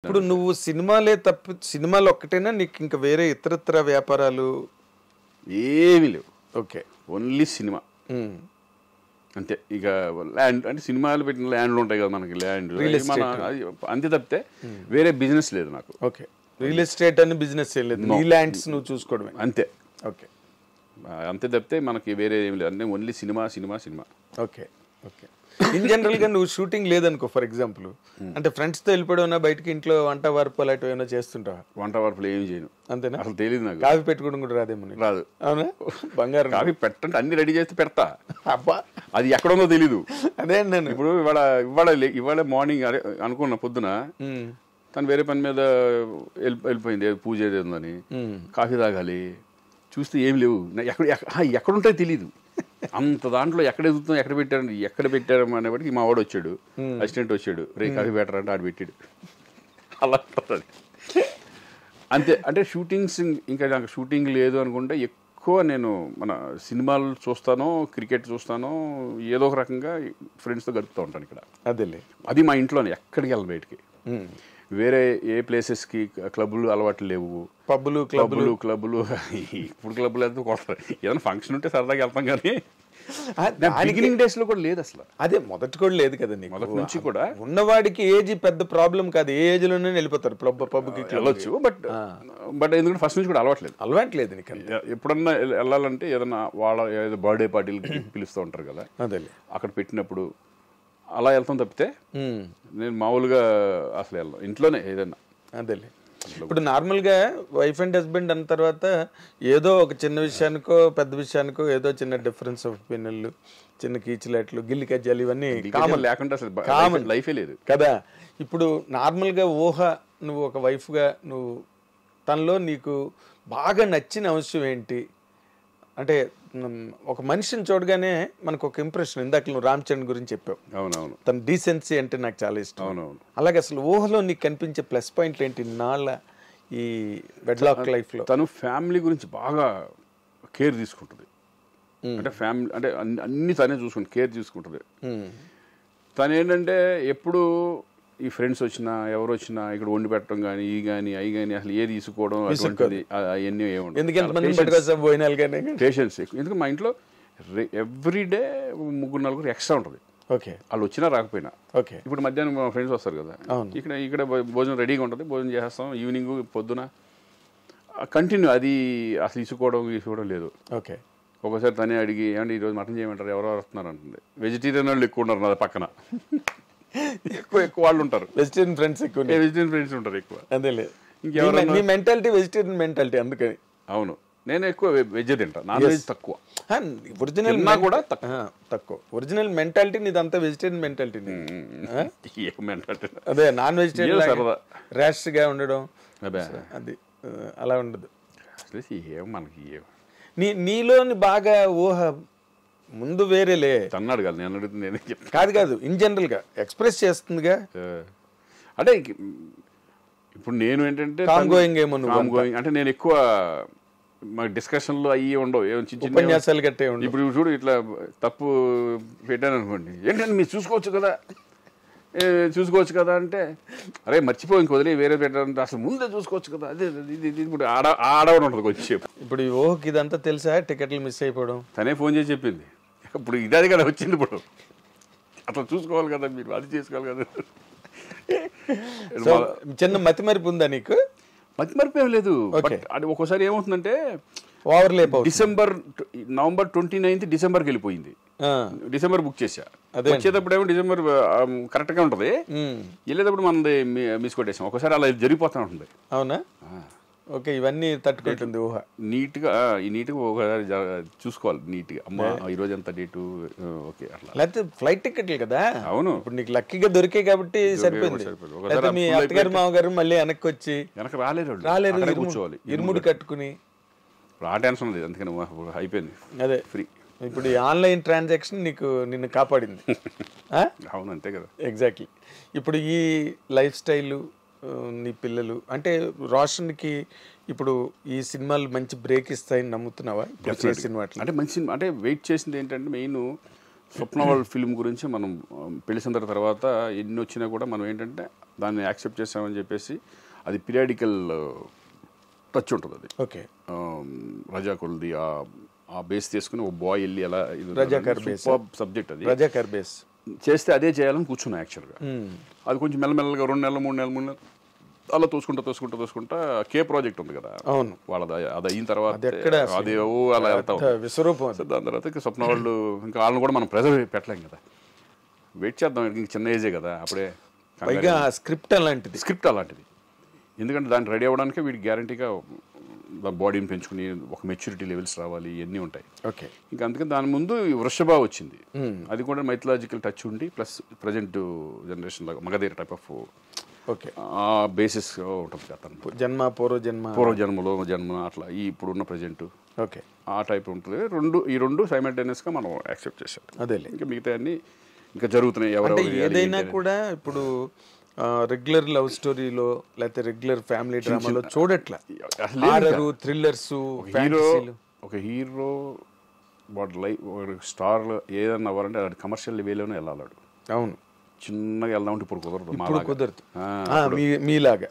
ఇప్పుడు నువ్వు సినిమాలే తప్ప సినిమాలు ఒక్కటేనా నీకు ఇంకా వేరే ఇతరత్ర వ్యాపారాలు ఏమీ లేవు. ఓకే ఓన్లీ సినిమా అంతే. ఇక ల్యాండ్ అంటే సినిమాలు పెట్టిన ల్యాండ్లు ఉంటాయి కదా మనకి, ల్యాండ్ మన అంతే తప్పితే వేరే బిజినెస్ లేదు నాకు. ఓకే రియల్ ఎస్టేట్ అని బిజినెస్ చేయలేదు, నీ ల్యాండ్స్ నువ్వు చూసుకోవడమే అంతే. ఓకే అంతే తప్పితే మనకి వేరే ఏమి లేదు, అంటే only cinema cinema cinema. Okay okay in జనరల్గా నువ్వు షూటింగ్ లేదనుకో ఫర్ ఎగ్జాంపుల్, అంటే ఫ్రెండ్స్తో వెళ్ళిపోవడం బయటకి ఇంట్లో వంట వరపు అలాంటివి ఏమైనా చేస్తుంటావా? వంట వరపులు ఏమి చేయను, అంతేనా? అసలు తెలియదు నాకు. కాఫీ పెట్టుకోవడం కూడా రాదేమో నీకు? రాదు. అవునా? బంగారం. కాఫీ పెట్టంటే అన్ని రెడీ చేస్తే పెడతా, అబ్బా అది ఎక్కడుందో తెలీదు. అదే నేను ఇప్పుడు ఇవాళ మార్నింగ్ అనుకున్న పొద్దున తను వేరే పని మీద వెళ్ళిపోయింది, పూజ ఏదో ఉందని, కాఫీ తాగాలి, చూస్తే ఏం లేవు, ఎక్కడుంటాయో తెలీదు. అంత దాంట్లో ఎక్కడ ఎదుగుతాం, ఎక్కడ పెట్టారు అనేప్పటికి మా వాడు వచ్చాడు, అసిస్టెంట్ వచ్చాడు, రే కాఫీ పెట్టారంటే ఆడు పెట్టాడు. అలా ఉంటుంది అంతే. అంటే షూటింగ్స్ ఇంకా నాకు షూటింగ్ లేదు అనుకుంటే ఎక్కువ నేను మన సినిమాలు చూస్తాను, క్రికెట్ చూస్తాను, ఏదో ఒక రకంగా ఫ్రెండ్స్తో గడుపుతూ ఉంటాను ఇక్కడ. అదేలే, అది మా ఇంట్లోనే, ఎక్కడికి వెళ్ళను బయటికి. వేరే ఏ ప్లేసెస్కి క్లబ్బులు అలవాట్లు లేవు. పబ్బులు క్లబ్బులు ఇప్పుడు క్లబ్బులు ఎంత కొడతారు, ఏదైనా ఫంక్షన్ ఉంటే సరదాగా వెళ్తాం, కానీ బిగినింగ్ డేస్ లో కూడా లేదు అసలు. అదే మొదటి కూడా లేదు కదా నీకు? మొదటి నుంచి కూడా ఉన్నవాడికి ఏజ్ పెద్ద ప్రాబ్లం కాదు, ఏ ఏజ్ లోనే వెళ్ళిపోతారు పబ్కి వెళ్ళొచ్చు. బట్ ఎందుకంటే ఫస్ట్ నుంచి కూడా అలవాట్లేదు నీకు. ఎప్పుడన్నా వెళ్ళాలంటే ఏదన్నా వాళ్ళ ఏదో బర్త్డే పార్టీలకి పిలుస్తూ ఉంటారు కదా, అదే అక్కడ పెట్టినప్పుడు అలా వెళ్తాం తప్పితే నేను మామూలుగా అసలు వెళ్ళాను, ఇంట్లోనే ఏదన్నా. అదేలే. ఇప్పుడు నార్మల్గా వైఫ్ అండ్ హస్బెండ్ అన్న తర్వాత ఏదో ఒక చిన్న విషయానికో పెద్ద విషయానికో ఏదో చిన్న డిఫరెన్స్ ఆఫ్ ఒపీనియన్లు, చిన్న కీచులాట్లు, గిల్లి కజ్జాలు, ఇవన్నీ కామన్ లేకుండా అసలు కామన్ లైఫే లేదు కదా. ఇప్పుడు నార్మల్గా నువ్వు ఒక వైఫ్గా నువ్వు తనలో నీకు బాగా నచ్చిన అంశం ఏంటి? అంటే ఒక మనిషిని చూడగానే మనకు ఒక ఇంప్రెషన్, ఇందాక నువ్వు రామ్ చరణ్ గురించి చెప్పావు. అవునవును. తన డీసెన్సీ అంటే నాకు చాలా ఇష్టం. అవునవును. అలాగే అసలు ఊహలో నీకు కనిపించే ప్లస్ పాయింట్లు ఏంటి నాళ్ళ ఈ వెడ్లాక్ లైఫ్లో? తను ఫ్యామిలీ గురించి బాగా కేర్ తీసుకుంటుంది. అంటే ఫ్యామిలీ అంటే అన్ని తనే చూసుకుంటుంది, కేర్ తీసుకుంటుంది. తను ఏంటంటే ఎప్పుడు ఈ ఫ్రెండ్స్ వచ్చినా ఎవరు వచ్చినా ఇక్కడ వండి పెట్టడం కానీ ఈ కానీ అవి కానీ అసలు ఏది తీసుకోవడం అటువంటిది అవన్నీ ఏముంటుంది. పేషెన్స్ ఎక్కువ. ఎందుకంటే మా ఇంట్లో ఎవ్రీడే 3-4 ఎక్స్ట్రా ఉంటుంది. ఓకే, వాళ్ళు వచ్చినా రాకపోయినా. ఓకే, ఇప్పుడు మధ్యాహ్నం మా ఫ్రెండ్స్ వస్తారు కదా, ఇక్కడ భోజనం రెడీగా ఉంటుంది, భోజనం చేసేస్తాం. ఈవినింగ్ పొద్దున కంటిన్యూ అది అసలు తీసుకోవడం లేదు. ఓకే, ఒకసారి తనే అడిగి ఏమంటే ఈరోజు మటన్ చేయమంటారు, ఎవరో వస్తున్నారు అంటుంది. వెజిటేరియన్ వాళ్ళు ఎక్కువ ఉన్నారు నా పక్కన, ఎక్కువ వాళ్ళు ఉంటారు. వెజిటేరియన్ ఫ్రెండ్స్ ఉంటారు ఎక్కువ. అదేలే, ఇంకెవరు మెంటాలిటీ వెజిటేరియన్ మెంటాలిటీ అందుకని. అవును, నేను ఎక్కువ వెజ్ తింటా, నాన్ వెజ్ తక్కువ. ఒరిజినల్ కూడా తక్కువ. ఒరిజినల్ మెంటాలిటీ నీదంతా వెజిటేరియన్ మెంటాలిటీ. అదే నాన్ వెజిటేరియన్ ర్యాష్ గా ఉండడం అది అలా ఉండదు. మనకి నీలోని బాగా ఊహ ముందు వేరేలే. తన్నాడు కదా, నేను అడుగుతుంది కాదు ఇన్ జనరల్ గా ఎక్స్ప్రెస్ చేస్తుందిగా. అంటే ఇప్పుడు నేను ఏంటంటే అంటే నేను ఎక్కువ డిస్కషన్లు అయ్యి ఉండవు, ఉపన్యాసాలు గట్టే ఉండవు. ఇప్పుడు చూడు ఇట్లా తప్పు పెట్టాను అనుకోండి, ఏంటంటే మీరు చూసుకోవచ్చు కదా అంటే, అరే మర్చిపోయి ఇంక వదిలే వేరే పెట్టాలంటే అసలు ముందే చూసుకోవచ్చు కదా, అదే ఇది ఇప్పుడు ఆడవడం ఉంటుంది కొంచెంసేపు. ఇప్పుడు ఈ ఓహ్ ఇదంతా తెలుసా, టికెట్లు మిస్ అయిపోవడం? తనే ఫోన్ చేసి చెప్పింది. ఇప్పుడు ఇదే కదా వచ్చింది, ఇప్పుడు అట్లా చూసుకోవాలి కదా మీరు, అది చేసుకోవాలి కదా. చిన్న మతిమరిపు ఉందా నీకు? మతిమరిపు ఏం లేదు. అది ఒక్కోసారి ఏమవుతుందంటే నవంబర్ 29 డిసెంబర్కి వెళ్ళిపోయింది. డిసెంబర్ బుక్ చేశా, వచ్చేటప్పుడు ఏమో డిసెంబర్ కరెక్ట్ గా ఉంటది, వెళ్ళేటప్పుడు మనది మిస్ కొట్టేసాం. ఒకసారి అలా జరిగిపోతా ఉంటుంది. అవునా? ఓకే, ఇవన్నీ తట్టుకుంటుంది ఊహ. నీట్గా ఒకసారి చూసుకోవాలి నీట్గా. అమ్మా ఈరోజు ఎంత డేటు, ఓకే అట్లా. లేకపోతే ఫ్లైట్ టికెట్లు కదా. అవును, ఇప్పుడు నీకు లక్కీగా దొరికే కాబట్టి సరిపోయింది. మీ అత్తగారు మామగారు మళ్ళీ వెనక్కి వచ్చి రాలేరు, కూర్చోవాలి, ఇరుముడి కట్టుకుని ఆ టెన్షన్ లేదు, అందుకని అయిపోయింది. అదే ఫ్రీ. ఇప్పుడు ఈ ఆన్లైన్ ట్రాన్సాక్షన్ నిన్ను కాపాడింది. అవును, అంతే కదా. ఎగ్జాక్ట్లీ. ఇప్పుడు ఈ లైఫ్ స్టైల్, నీ పిల్లలు అంటే రోషన్కి ఇప్పుడు ఈ సినిమాలు మంచి బ్రేక్ ఇస్తాయని నమ్ముతున్నావా? అంటే మంచి సినిమా అంటే వెయిట్ చేసింది ఏంటంటే మెయిన్ స్వప్న వరల్డ్ ఫిల్మ్ గురించి మనం పెళ్లి సందడి తర్వాత ఎన్ని వచ్చినా కూడా మనం ఏంటంటే దాన్ని యాక్సెప్ట్ చేసామని చెప్పేసి అది పీరియాడికల్ టచ్ ఉంటుంది అది. ఓకే. రజాకుల్ది ఆ బేస్ తీసుకుని ఒక బాయ్ వెళ్ళి ఎలా సబ్జెక్ట్ అది రజాకర్ బేస్ చేస్తే అదే చేయాలని కూర్చున్నా యాక్చువల్గా. అది కొంచెం మెల్లమెల్లగా 2 నెలలు 3 నెలలు అలా తోసుకుంటా కే ప్రాజెక్ట్ ఉంది కదా, అవును, వాళ్ళది అది అయిన తర్వాత అది అలా వెళ్తా విశ్వరూపం. దాని తర్వాత స్వప్న వాళ్ళు ఇంకా వాళ్ళని కూడా మనం ప్రెజర్ పెట్టలేం కదా, వెయిట్ చేద్దాం, ఇంక చిన్న ఏజే కదా అప్పుడే. పైగా స్క్రిప్ట్ అలాంటిది ఎందుకంటే దాన్ని రెడీ అవ్వడానికి వీడికి గ్యారంటీగా బాడీని పెంచుకుని ఒక మెచ్యూరిటీ లెవెల్స్ రావాలి, ఇవన్నీ ఉంటాయి. ఓకే. ఇంకా అందుకని దాని ముందు వృషభ వచ్చింది, అది కూడా మైథలాజికల్ టచ్ ఉండి ప్లస్ ప్రజెంట్ జనరేషన్ లాగా మగధీర టైప్ ఆఫ్ ఓకే ఆ బేసిస్ ఉంటుంది అతను జన్మ పూర్వజన్మలో జన్మ అట్లా ఈ ఇప్పుడున్న ప్రజెంట్ ఓకే ఆ టైప్ ఉంటుంది. ఈ రెండు సైమల్టేనియస్గా మనం యాక్సెప్ట్ చేసాం. అదే ఇంకా మిగతా అన్ని ఇంకా జరుగుతున్నాయి. ఎవరు ఏదైనా కూడా ఇప్పుడు రెగ్యులర్ లవ్ స్టోరీలో లేకపోతే రెగ్యులర్ ఫ్యామిలీ డ్రామాలో చూడట్లా, థ్రిల్లర్స్, ఒక హీరో వాడు లైఫ్ స్టార్ ఏదన్నా అవ్వాలంటే అది కమర్షియల్ వేలోనే వెళ్ళాడు. అవును, చిన్నగా వెళ్దామంటే ఇప్పుడు కుదరదు, మీలాగా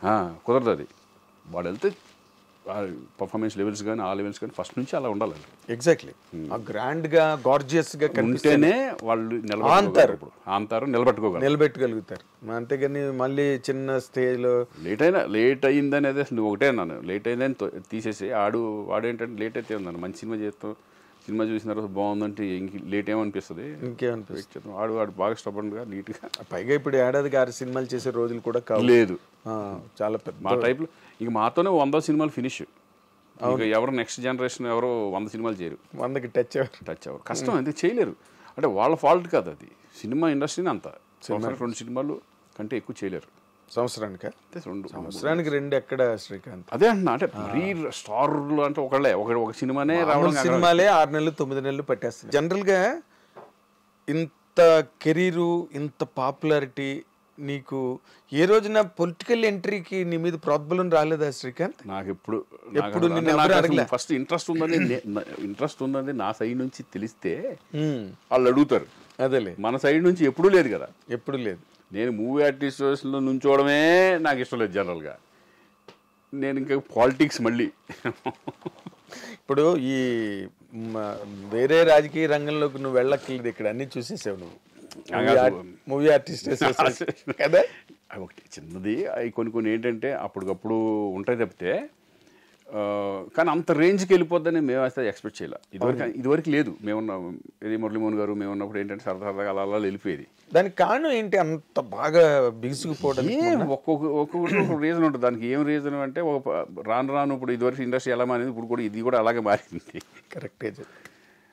కుదరదు. అది వాడు వెళ్తే పర్ఫార్మెన్స్ లెవెల్స్ కానీ ఆ లెవెల్స్ కానీ ఫస్ట్ నుంచి అలా ఉండాలి. ఎగ్జాక్ట్లీ గ్రాండ్ గా గార్జియస్ గా ఉంటేనే వాళ్ళు నిలబెట్టుకోగలుగుతారు. అంతేగాని మళ్ళీ చిన్న స్టేజ్ లో లేట్ అయిందని అదే నువ్వు ఒకటే అన్నాను, లేట్ అయిందని తీసేసి వాడేంటంటే లేట్ అయితే ఉందన్న మంచి సినిమా చేస్తాం, సినిమా చూసిన తర్వాత బాగుందంటే ఇంక లేట్ ఏమనిపిస్తుంది, ఇంకేమనిపిస్తుంది. వాడు బాగా స్టబర్న్గా నీట్గా. పైగా ఇప్పుడు ఏడాదికి 6 సినిమాలు చేసే రోజులు కూడా లేదు, చాలా పెద్ద మా టైప్లో. ఇంక మాతోనే 100 సినిమాలు ఫినిష్. ఎవరు నెక్స్ట్ జనరేషన్ ఎవరు 100 సినిమాలు చేయరు, 100కి టచ్ అవ్వరు, కష్టం, ఎందుకు చేయలేరు. అంటే వాళ్ళ ఫాల్ట్ కాదు, అది సినిమా ఇండస్ట్రీని అంత 2 సినిమాలు కంటే ఎక్కువ చేయలేరు సంవత్సరానికి. 2 ఎక్కడ శ్రీకాంత్? అదే అంటున్నా, అంటే మరీ స్టార్లు అంటే ఒక సినిమానే రావడం, సినిమాలే 6 నెలలు 9 నెలలు పట్టేస్తుంది. జనరల్గా ఇంత కెరీరు, ఇంత పాపులారిటీ నీకు ఏ రోజున పొలిటికల్ ఎంట్రీకి నీ మీద ప్రోద్బలం రాలేదా శ్రీకాంత్? నాకు ఎప్పుడు ఫస్ట్ ఇంట్రెస్ట్ ఉందని నా సైడ్ నుంచి తెలిస్తే వాళ్ళు అడుగుతారు. అదేలే, మన సైడ్ నుంచి ఎప్పుడూ లేదు కదా, ఎప్పుడు లేదు. నేను మూవీ ఆర్టిస్ట్లో నుంచోవడమే నాకు ఇష్టం లేదు జనరల్గా. నేను ఇంకా పాలిటిక్స్ మళ్ళీ ఇప్పుడు ఈ వేరే రాజకీయ రంగంలోకి నువ్వు వెళ్ళక్కర్లేదు, ఇక్కడ అన్ని చూసేసావు నువ్వు. మూవీ ఆర్టిస్ట్ కదా, ఒకటి చిన్నది అవి కొన్ని ఏంటంటే అప్పటికప్పుడు ఉంటాయి తప్పితే, కానీ అంత రేంజ్కి వెళ్ళిపోద్దని మేము అయితే ఎక్స్పెక్ట్ చేయాలి. ఇదివరకు లేదు. మేమున్నాం మురళీమోహన్ గారు మేమున్నప్పుడు ఏంటంటే సరదాగా అలా వెళ్ళిపోయేది. దానికి కారణం ఏంటి అంత బాగా బిగుసుకుపోవడం? ఒక్కొక్క రీజన్ ఉంటుంది దానికి. ఏం రీజన్ అంటే రాను ఇప్పుడు ఇదివరకు ఇండస్ట్రీ ఎలా మారింది, ఇప్పుడు కూడా ఇది కూడా అలాగే మారింది. కరెక్టే.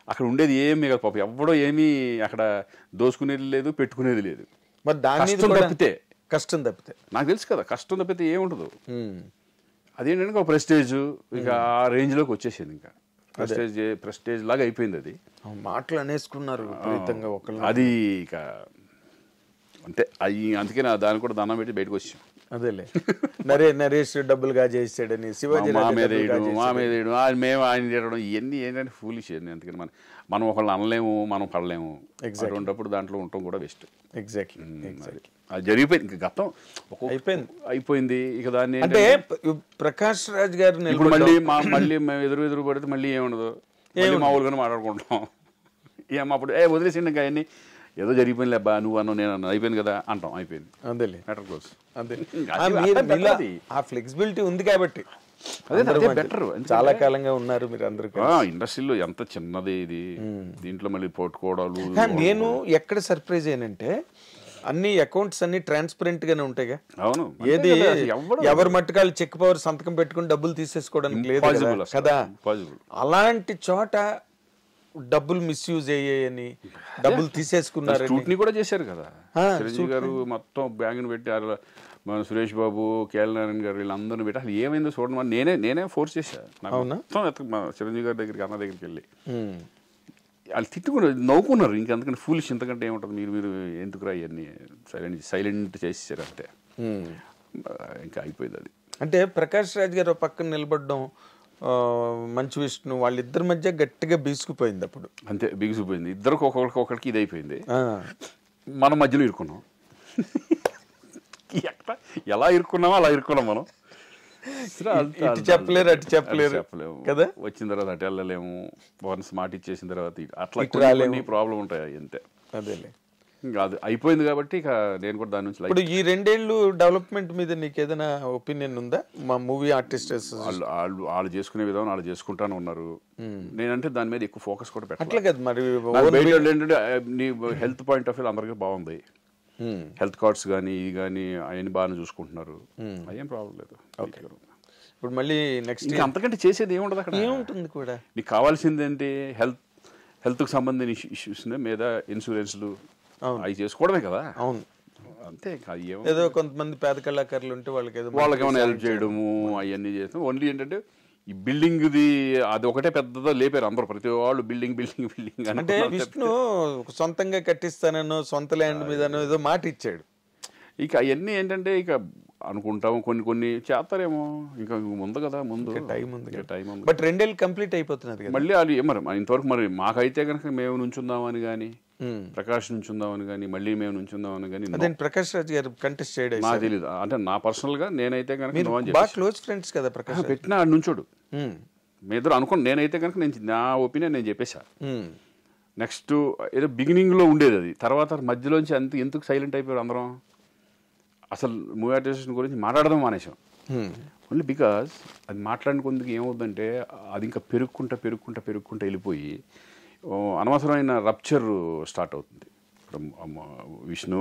అక్కడ ఉండేది ఏమి కాదు పాపం, ఎవడో ఏమీ అక్కడ దోసుకునేది లేదు, పెట్టుకునేది లేదు. మరి దాని కష్టం తప్పితే నాకు తెలుసు కదా, కష్టం తప్పితే ఏముండదు. అదేంటంటే ఒక ప్రెస్టేజ్, ఇక ఆ రేంజ్లోకి వచ్చేసింది. ఇంకా ప్రెస్టేజ్ లాగా అయిపోయింది. అది మాటలు అనేసుకున్నారు అది ఇక అంతే. అందుకే దాన్ని కూడా దండం పెట్టి బయటకు వచ్చాం. అదేలే, నరేష్ డబ్బులుగా చేసాడని శివాజీ మా మీద మేము ఆయన చేయడం ఇవన్నీ ఏంటంటే ఫూలిష్. అందుకని మనం ఒకళ్ళు అనలేము, మనం పడలేము. అటువంటిప్పుడు దాంట్లో ఉండటం కూడా బెస్ట్. ఎగ్జాక్ట్లీ అది జరిగిపోయింది, ఇంకా గతం అయిపోయింది. ఇక దాన్ని అంటే ప్రకాష్ రాజ్ గారు ఇప్పుడు మళ్ళీ మేము ఎదురు పడితే మళ్ళీ ఏముండదు, మామూలుగానే మాట్లాడుకుంటాం. అప్పుడు వదిలేసిండి ఇంకా అవన్నీ, ఏదో జరిగిపోయింది అబ్బా, నువ్వు అన్నావు నేను అన్నా, అయిపోయింది కదా అంటాం, అయిపోయింది. అదేలే, మ్యాటర్ క్లోజ్. అదే ఆ ఫ్లెక్సిబిలిటీ ఉంది కాబట్టి అదే బెటర్. చాలా కాలంగా ఉన్నారు మీరు అందరూ. ఇండస్ట్రీలో ఎంత చిన్నది ఇది, దీంట్లో మళ్ళీ పోట్టుకోవడాలు. నేను ఎక్కడ సర్ప్రైజ్ అయ్యానంటే అన్ని అకౌంట్స్ అన్ని ట్రాన్స్పరెంట్ గానే ఉంటాయిగా. అవును, ఏది ఎవరి మట్టుకాలు చెక్ పవర్ సంతకం పెట్టుకుని డబ్బులు తీసేసుకోవడానికి లేదు కదా. అలాంటి చోట డబ్బులు మిస్యూజ్ అయ్యాయని డబ్బులు తీసేసుకున్నారు. స్క్రూటినీ కూడా చేశారు కదా చిరంజీవి గారు, మొత్తం బ్యాంకుని పెట్టి మన సురేష్ బాబు, కేఎల్ గారు వీళ్ళందరినీ పెట్టి అసలు ఏమైందో చూడమని నేనే ఫోర్స్ చేశాను. మొత్తం చిరంజీవి గారి దగ్గరికి, అన్న దగ్గరికి వెళ్ళి వాళ్ళు తిట్టుకున్నారు, నవ్వుకున్నారు. ఇంకంతకంటే ఫూలిష్ ఇంతకంటే ఏముంటుంది, మీరు ఎందుకురా ఇవన్నీ సైలెంట్ చేసేసారు అంతే. ఇంకా అయిపోయింది అది. అంటే ప్రకాష్ రాజ్ గారు పక్కన నిలబడడం మంచు విష్ణు వాళ్ళిద్దరి మధ్య గట్టిగా బీసుకుపోయింది అప్పుడు. అంతే బిగిసిపోయింది, ఇద్దరికి ఒకరికి ఇది అయిపోయింది. మనం మధ్యలో ఇరుక్కున్నాం. ఎలా ఇరుక్కున్నామో అలా ఇరుక్కున్నాం మనం. ఇటు చెప్పలేరు అటు చెప్పలేరు కదా. వచ్చిన తర్వాత అటు వెళ్ళలేము, వన్స్ మాట ఇచ్చేసిన తర్వాత అట్లా ప్రాబ్లం ఉంటాయి అంతే. అదేలే, ఇంకా అది అయిపోయింది కాబట్టి ఇక నేను కూడా దాని నుంచి. ఇప్పుడు ఈ 2 ఏళ్ళు డెవలప్మెంట్ మీద నీకు ఏదైనా ఒపీనియన్ ఉందా? మా మూవీ ఆర్టిస్ట్ వాళ్ళు చేసుకునే విధానం వాళ్ళు చేసుకుంటానే ఉన్నారు. నేనంటే దాని మీద ఎక్కువ ఫోకస్ కూడా పెట్టాలి. అట్లా కదా మరి. ఏంటంటే నీ హెల్త్ పాయింట్ ఆఫ్ వ్యూ అందరికీ బాగుంది, హెల్త్ కార్డ్స్ కానీ ఇవి కానీ అవన్నీ బాగానే చూసుకుంటున్నారు, అయ్యేం ప్రాబ్లం లేదు. ఇప్పుడు మళ్ళీ నెక్స్ట్ అంతకంటే చేసేది ఏముండదు అక్కడ. ఏముంటుంది కూడా, నీకు కావాల్సింది ఏంటి? హెల్త్కి సంబంధించిన ఇష్యూస్ మీద ఇన్సూరెన్స్లు అవి చేసుకోవడమే కదా. అవును, అంతే. ఏదో కొంతమంది పేద కళాకారులు ఉంటే వాళ్ళకి ఏమైనా హెల్ప్ చేయడము అవన్నీ చేస్తాం. ఓన్లీ ఏంటంటే ఈ బిల్డింగ్ది అది ఒకటే పెద్దదో లేపారు అందరూ, ప్రతి వాళ్ళు బిల్డింగ్ బిల్డింగ్ బిల్డింగ్ అంటే. విష్ణు సొంతంగా కట్టిస్తానో సొంత ల్యాండ్ మీదనో ఏదో మాట ఇచ్చాడు. ఇక అవన్నీ ఏంటంటే ఇక అనుకుంటాము, కొన్ని చేస్తారేమో, ఇంకా ముందు కదా, ముందు టైం ఉంది. బట్ 2 ఏళ్ళు కంప్లీట్ అయిపోతున్నది మళ్ళీ అది మరి ఇంతవరకు మరి మాకైతే కనుక మేము నుంచుందామని కానీ, ప్రకాష్ నుంచుందామని కానీ, మళ్ళీ మేము నుంచుందామని కానీ. అదే ప్రకాష్ రాజ్ గారు కంటెస్ట్ చేయడం నాకు తెలీదు. అంటే నా పర్సనల్ గా నేనైతే కనుక బాగా క్లోజ్ ఫ్రెండ్స్ కదా ప్రకాష్, పెట్టినా ఆడు నుంచోడు. మీ ఇద్దరు అనుకోండి, నేనైతే కనుక నా ఒపీనియన్ నేను చెప్పేశా. నెక్స్ట్ ఏదో బిగినింగ్ లో ఉండేది అది, తర్వాత మధ్యలోంచి ఎందుకు సైలెంట్ అయిపోయారు అందరం, అసలు మూవీ ఆర్టిస్ట్ గురించి మాట్లాడదాం మానేసాం. ఓన్లీ బికాజ్ అది మాట్లాడిన కొందుకు ఏమవుతుందంటే అది ఇంకా పెరుగుకుంటా వెళ్ళిపోయి అనవసరమైన రప్చర్ స్టార్ట్ అవుతుంది. విష్ణు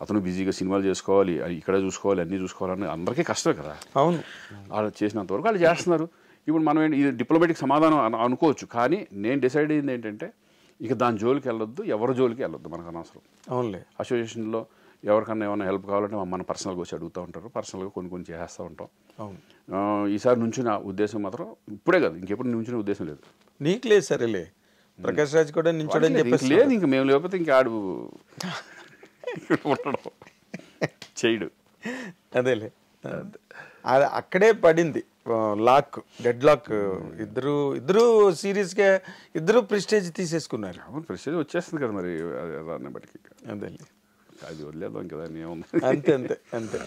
అతను బిజీగా సినిమాలు చేసుకోవాలి, ఇక్కడ చూసుకోవాలి, అన్నీ చూసుకోవాలని అందరికీ కష్టమే కదా. అవును, వాళ్ళు చేసినంత వరకు వాళ్ళు చేస్తున్నారు. ఇప్పుడు మనం ఇది డిప్లొమాటిక్ సమాధానం అనుకోవచ్చు, కానీ నేను డిసైడ్ అయింది ఏంటంటే ఇక దాని జోలికి వెళ్ళొద్దు, ఎవరి జోలికి వెళ్ళొద్దు, మనకు అనవసరం. అవునులే. అసోసియేషన్లో ఎవరికన్నా ఏమైనా హెల్ప్ కావాలంటే మన పర్సనల్గా వచ్చి అడుగుతూ ఉంటారు, పర్సనల్గా కొన్ని చేస్తూ ఉంటాం. ఈసారి నుంచి నా ఉద్దేశం మాత్రం ఇప్పుడే కాదు, ఇంకెప్పుడు నుంచిన ఉద్దేశం లేదు. నీకు లేదు, సరేలే. ప్రకాష్ రాజ్ కూడా నించోడని చెప్పేసి లేదు, ఇంక మేము లేకపోతే ఇంకా ఆడు ఉండడం చేయడు. అదేలే, అక్కడే పడింది లాక్, డెడ్ లాక్. ఇద్దరు సీరియస్ గా ఇద్దరు ప్రెస్టేజ్ తీసేసుకున్నారు. ప్రెస్టేజ్ వచ్చేస్తుంది కదా మరి దాన్ని బట్టి. అదేలే, అది వదిలేదాం కదా, ఏముంది. అంతే.